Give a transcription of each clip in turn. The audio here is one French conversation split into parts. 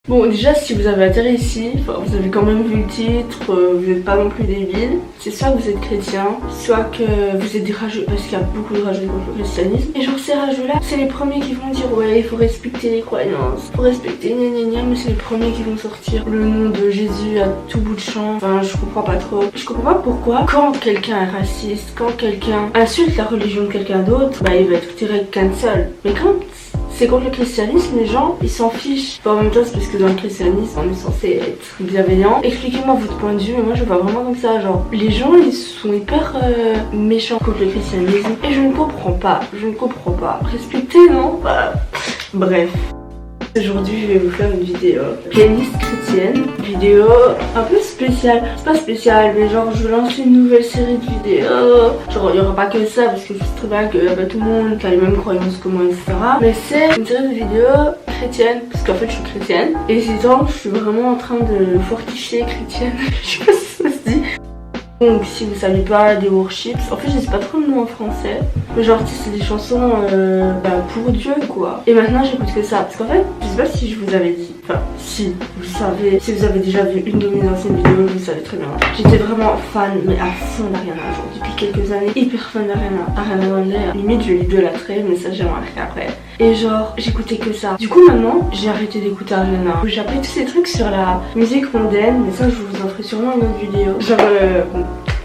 Bon, déjà, si vous avez atterri ici, vous avez quand même vu le titre, vous n'êtes pas non plus débile. C'est soit que vous êtes chrétien, soit que vous êtes des rageux, parce qu'il y a beaucoup de rageux contre le christianisme. Et genre, ces rageux-là, c'est les premiers qui vont dire ouais, il faut respecter les croyances, faut respecter gna gna gna, mais c'est les premiers qui vont sortir le nom de Jésus à tout bout de champ. Enfin, je comprends pas trop. Je comprends pas pourquoi, quand quelqu'un est raciste, quand quelqu'un insulte la religion de quelqu'un d'autre, bah il va être direct cancel. Mais quand c'est contre le christianisme, les gens ils s'en fichent. Enfin, en même temps, c'est parce que dans le christianisme on est censé être bienveillant. Expliquez-moi votre point de vue, mais moi je vois vraiment comme ça. Genre, les gens ils sont hyper méchants contre le christianisme et je ne comprends pas. Je ne comprends pas. Respectez, non? Bah, bref. Aujourd'hui je vais vous faire une vidéo playlist chrétienne, vidéo un peu spéciale, c'est pas spécial mais genre je lance une nouvelle série de vidéos, genre il y aura pas que ça parce que je sais très bien que bah, tout le monde a les mêmes croyances que moi etc. Mais c'est une série de vidéos chrétiennes parce qu'en fait je suis chrétienne et ces temps je suis vraiment en train de fortifier chrétienne, je sais pas si ça se dit. Donc si vous savez pas, des worships, en fait je sais pas trop le nom en français, mais genre tu sais c'est des chansons pour Dieu quoi. Et maintenant j'écoute que ça, parce qu'en fait je sais pas si je vous avais dit, enfin si vous savez, si vous avez déjà vu une de mes anciennes vidéos vous savez très bien. J'étais vraiment fan, mais à fond d'Ariana, genre depuis quelques années, hyper fan d'Ariana. Ariana Grande, limite je l'idolâtrais, mais ça j'aimerais après. Et genre j'écoutais que ça. Du coup maintenant j'ai arrêté d'écouter Ariana. J'ai appris tous ces trucs sur la musique mondaine, mais ça je vous en ferai sûrement une autre vidéo. Genre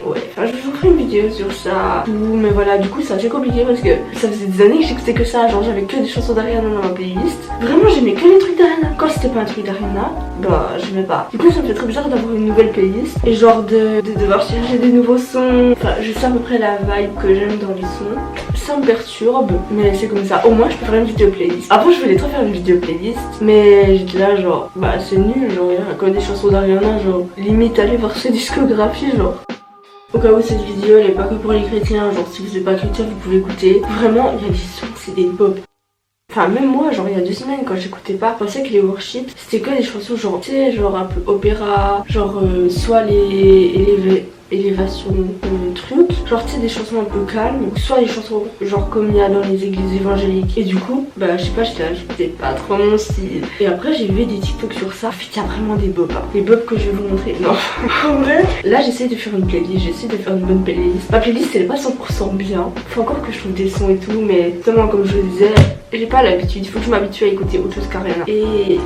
ouais, enfin je vous ferai une vidéo sur ça, mais voilà, du coup c'est assez compliqué parce que ça faisait des années que j'écoutais que ça, genre j'avais que des chansons d'Ariana dans ma playlist. Vraiment j'aimais que les trucs d'Ariana. Quand c'était pas un truc d'Ariana, bah j'aimais pas. Du coup ça me fait très bizarre d'avoir une nouvelle playlist et genre de devoir chercher des nouveaux sons. Enfin je sais à peu près la vibe que j'aime dans les sons. Ça me perturbe, mais c'est comme ça. Au moins je peux faire une vidéo playlist. Avant je voulais trop faire une vidéo playlist, mais j'étais là genre bah c'est nul, genre il y a que des chansons d'Ariana, genre limite aller voir ses discographies genre. Au cas où cette vidéo elle est pas que pour les chrétiens, genre si vous êtes pas chrétien vous pouvez écouter. Vraiment il y a des sons, c'est des pop. Enfin même moi genre il y a 2 semaines quand j'écoutais pas, je pensais que les worships c'était que des chansons genre tu sais genre un peu opéra, genre soit les élévation truc, genre tu sais des chansons un peu calmes, soit des chansons genre comme il y a dans les églises évangéliques. Et du coup bah je sais pas, j'étais pas trop mon style. Et après j'ai vu des TikTok sur ça, il y a vraiment des bobs, hein. Les bobs que je vais vous montrer, non en vrai là j'essaie de faire une playlist, j'essaie de faire une bonne playlist. Ma playlist elle est pas 100% bien, faut encore que je trouve des sons et tout, mais tellement comme je le disais j'ai pas l'habitude, il faut que je m'habitue à écouter autre chose qu'Ariana. Et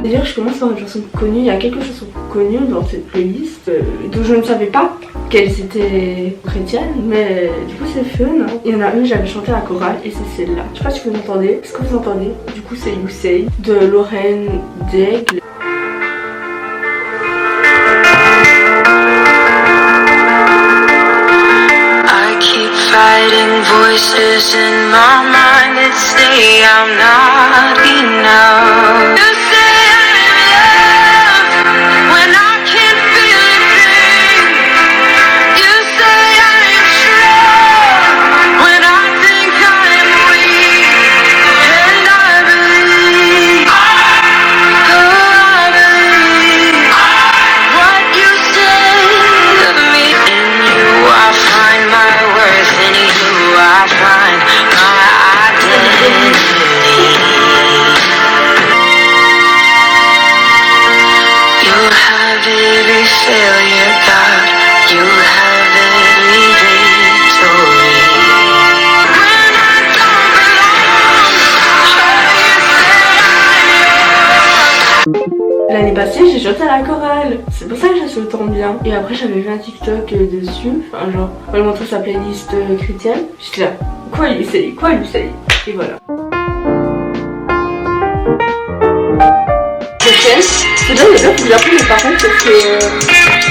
d'ailleurs je commence par une chanson connue, il y a quelques chansons connues dans cette playlist dont je ne savais pas qu'elles étaient chrétiennes, mais du coup c'est fun hein. Il y en a une j'avais chanté à la chorale et c'est celle-là. Je sais pas si vous entendez, est-ce que vous entendez? Du coup c'est You Say de Lorraine Daigle. Fighting voices in my mind that say I'm not enough. You say I'm loved when I can't feel a thing. You say I'm strong when I think I'm weak. And I believe, oh I believe what you say of me. In you I find my worth. In you I find my identity. You have every failure, God. You have every victory. When I don't belong, oh, you say I'm yours. L'année passée j'ai chanté à la chorale, c'est pour ça que je suis autant bien. Et après j'avais vu un TikTok dessus, enfin genre on va montrer sa playlist chrétienne. J'étais là, quoi You Say, quoi You Say. Et voilà. Chrétienne, c'est bien les gens qui appris mais par contre c'est que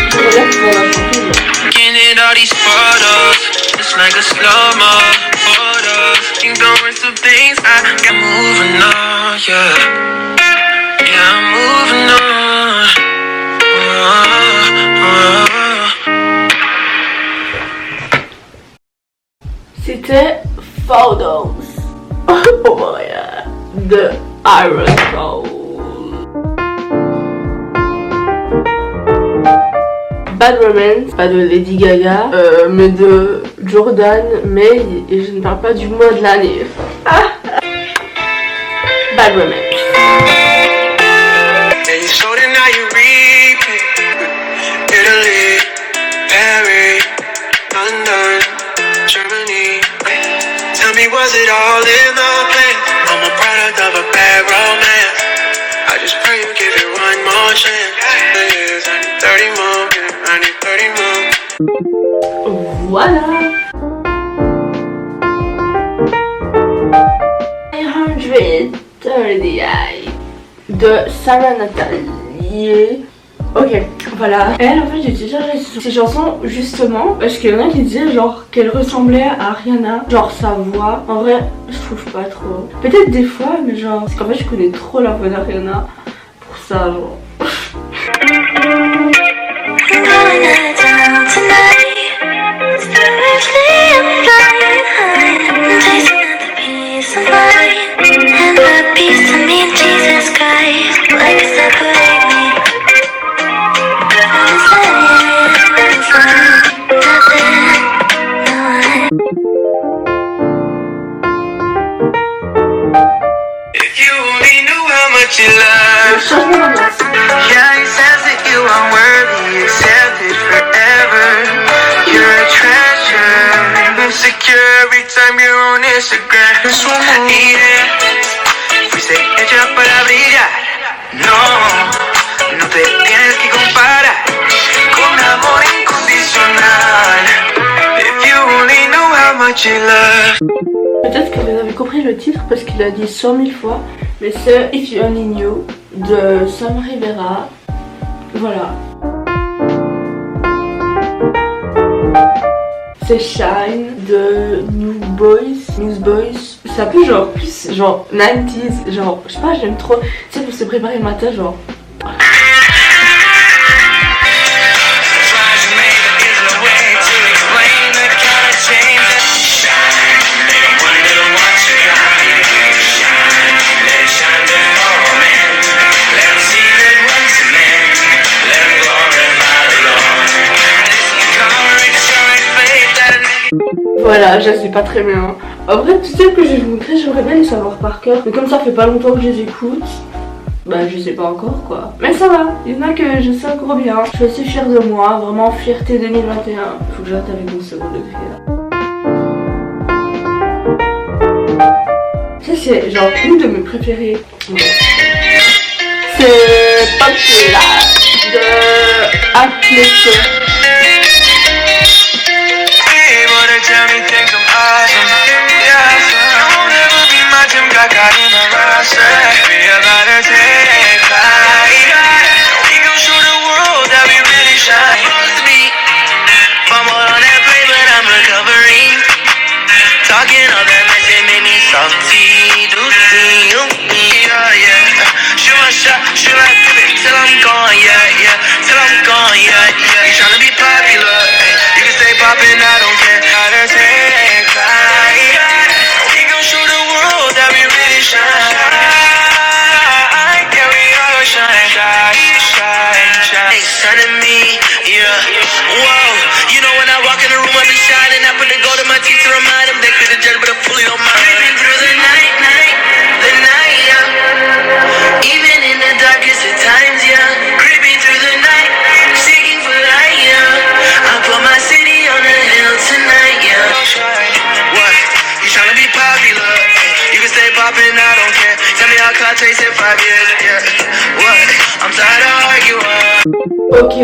je regarde pour la chanter. Looking at all these photos, it's like a slow-mo photo. Think going through things I got moving on, yeah. Yeah, I'm moving on. C'était Photos oh yeah, de Iron Soul. Bad Romance, pas de Lady Gaga, mais de Jordan May, et je ne parle pas du mois de l'année. Bad Bad Remix. And you sowed it, now you reap it. Italy, Paris, London, Germany. Tell me, was it all in the plan? I'm a product of a bad romance. I just pray you give it one more chance. Yes, I need 30 more, yeah, I need 30 more. Voilà. 138 de Sarah Natalie. Ok, voilà. Elle, en fait, j'ai téléchargé ces chansons justement parce qu'il y en a qui disaient genre qu'elle ressemblait à Rihanna, genre sa voix. En vrai, je trouve pas trop. Peut-être des fois, mais genre, parce qu'en fait, je connais trop la voix d'Ariana pour ça, genre. Changement d'ambiance. Yeah, he says that you are worthy, accepted forever. You're a treasure, insecure every time you're on Instagram. Yeah, fuiste hecha para brillar. No, no te tienes que comparar con amor incondicional. If you only knew how much you love. Peut-être que vous avez compris le titre parce qu'il a dit 100 000 fois, mais c'est If You Only Knew de Sam Rivera. Voilà. C'est Shine de Newsboys. Ça peut genre plus genre 90s, genre je sais pas, j'aime trop. Tu sais, pour se préparer le matin, genre. Voilà, je sais pas très bien. En vrai, tout ce que je vais vous montrer, j'aimerais bien les savoir par cœur. Mais comme ça fait pas longtemps que je les écoute, bah je sais pas encore quoi. Mais ça va, il y en a que je sais encore bien. Je suis assez fière de moi, vraiment fierté 2021. Faut que j'arrête avec mon second degré là. Ça c'est genre une de mes préférées. C'est Popular de Atleto. Tell me things I'm awesome. Yeah, I won't ever be my Jim Gaga in a roster. We about to take flight. We gon' show the world that we really shine. Supposed to be fumble on that play, but I'm recovering. Talking all that mess, it made me salty. Do see you, yeah, yeah. Shoot my shot, shoot my pivot till I'm gone, yeah, yeah. Till I'm gone, yeah, yeah. You tryna be popular, you can stay poppin', I don't care. Ok.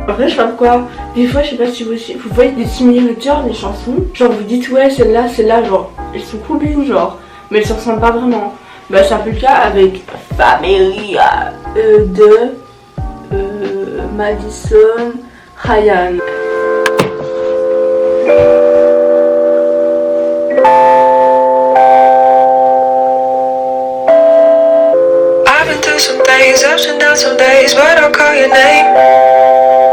En vrai, je sais pas pourquoi. Des fois, je sais pas si vous voyez des similitures des chansons. Genre, vous dites, ouais, celle-là, genre, elles sont combines, genre, mais elles se ressemblent pas vraiment. Bah, c'est un peu le cas avec Familia de Madison Ryan. Some things, ups and downs some days, but I'll call your name.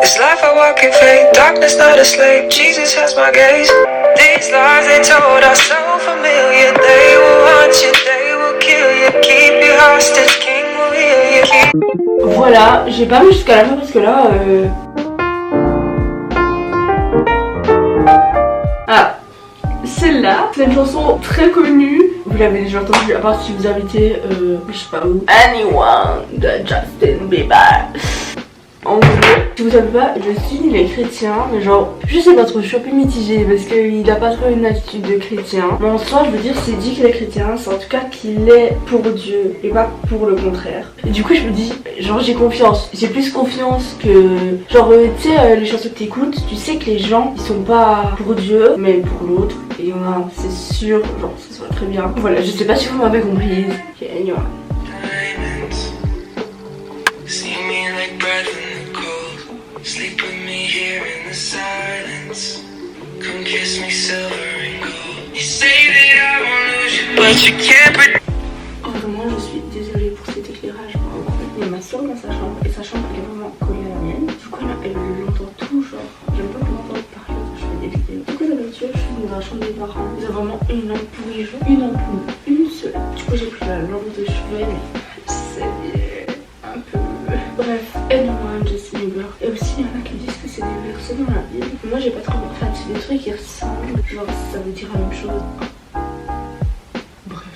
This life I walk in faith, darkness not a slave, Jesus has my gaze. These lies they told are so familiar, they will haunt you, they will kill you, keep you hostage, King will heal you. Voilà, j'ai pas vu jusqu'à la fin parce que là celle-là, c'est une chanson très connue. Vous l'avez déjà entendue, à part si vous habitez, je sais pas où. Anyone de Justin Bieber. En gros, si vous savez pas, Justin il est chrétien, mais genre, je sais pas trop, je suis un peu mitigée parce qu'il a pas trop une attitude de chrétien. Mais en soi, je veux dire, c'est dit qu'il est chrétien, c'est en tout cas qu'il est pour Dieu et pas pour le contraire. Et du coup, je me dis, genre, j'ai confiance. J'ai plus confiance que. Genre, tu sais, les chansons que t'écoutes, tu sais que les gens ils sont pas pour Dieu, mais pour l'autre. Et il y en a, c'est sûr, genre, ça soit très bien. Voilà, je sais pas si vous m'avez compris. Ok, anyway. See me like breath in the cold. Sleep with me here in the silence. Come kiss me silver and gold. You say that I won't lose you, but you can't pretend. Oh, vraiment, je suis désolée pour cet éclairage. Il y a ma soeur dans sa chambre et sa chambre elle est vraiment collée à la mienne. Du coup, elle entend tout, genre. J'aime pas qu'on entende parler quand je fais des vidéos. Du coup, d'habitude, je suis dans la chambre des parents. Ils ont vraiment une lampe pourrie, genre une ampoule, une seule. Du coup, j'ai pris la lampe de chevet, mais c'est un peu. Bref, Anyone, Justin Bieber. Et aussi, il y en a qui disent que c'est des versets dans la Bible. Moi, j'ai pas trop. Enfin, c'est des trucs qui ressemblent. Genre, ça veut dire la même chose. Bref.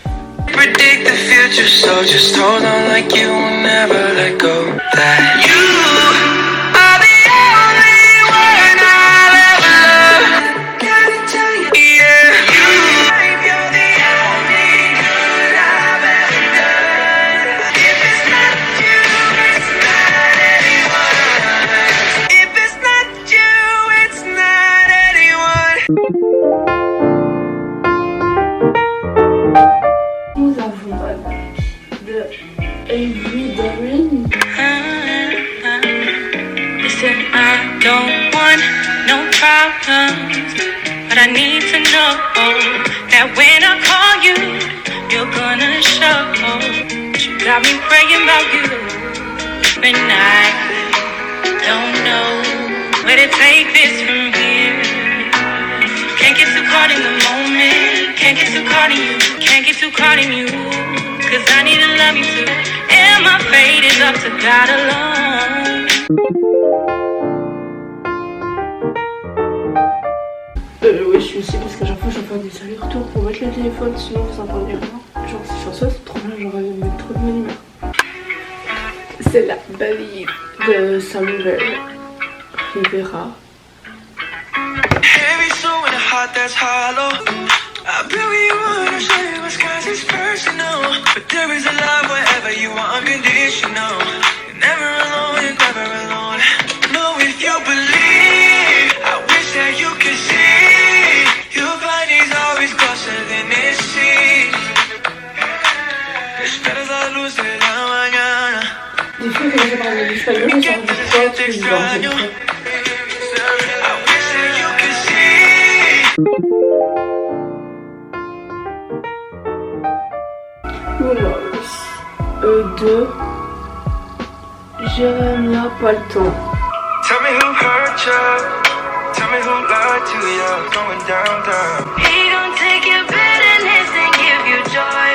Predict the future, so just hold on like you will never let go. That you are the only one I'll ever love. Gotta tell you, yeah. You're the only good I've ever done. If it's not you, it's not anyone. If it's not you, it's not anyone. Nous avons de Avery Darren. Listen, I don't want no problems, but I need to know that when I call you, you're gonna show. You got me praying about you, and I don't know where to take this from here. Can't get too caught in the moment, can't get too caught in you, can't get too caught in you, 'cause I need to love you too, and my fate is up to God alone. Oui, je suis ici parce qu'à chaque fois je fais des allers-retours pour mettre le téléphone, sinon vous entendez rien. Genre, cette chanson c'est trop bien, genre elle met trop de bonne humeur. C'est la Belly de Sam Rivera. Heavy soul in a heart that's hollow. I really wanna share it cause it's personal. But there is a love wherever you are unconditional. You're never alone, you're never alone. No, if you believe, I wish that you could see. You'll find he's always closer than it seems. Esperas la luz de la mañana. Des fois quand j'ai parlé d'espagnol, j'ai envie de faire tout le genre. I wish that you could see. De Jérémia Palton. Tell me who hurt you. Tell me who lied to you. Going down, down. He gon' take your bitterness and give you joy.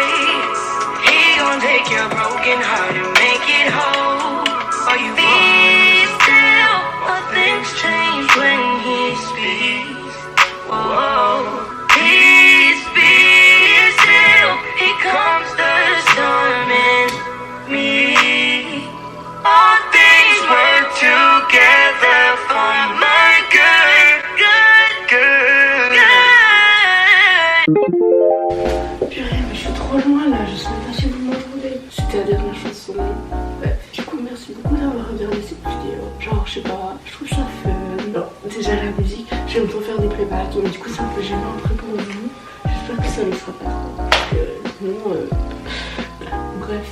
He gon' take your broken heart and make it whole. Are you be still? All things change when he speaks. Whoa. Peace be still. He comes the storm in me. All things work together for my good, good, good, good. Purée, mais je suis trop loin là, je sais même pas si vous m'entendez. C'était la dernière chanson. Bref, du coup, merci beaucoup d'avoir regardé cette vidéo. Genre, je sais pas, je trouve ça fun. Non, déjà la musique, j'aime trop faire des playback, mais du coup, c'est un peu gênant après pour vous. J'espère que ça ne sera pas trop. Parce que sinon, bref,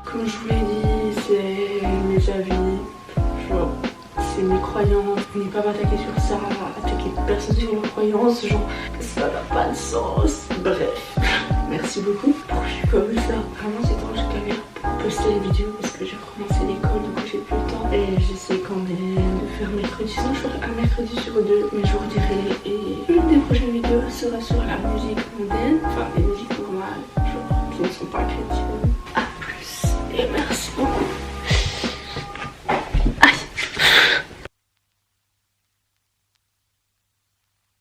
comme je vous l'ai dit, c'est mes avis. Genre, c'est mes croyances. N'allez pas m'attaquer sur ça, attaquer personne sur leurs croyances. Genre, ça n'a pas de sens. Bref, merci beaucoup. Pourquoi je suis comme ça? Vraiment, c'est temps que je galère pour poster les vidéos parce que j'ai recommencé l'école, du coup j'ai plus le temps. Et j'essaie quand même de faire mercredi. Sinon, je ferai un mercredi sur deux, mais je vous dirai. Et une des prochaines vidéos sera sur la musique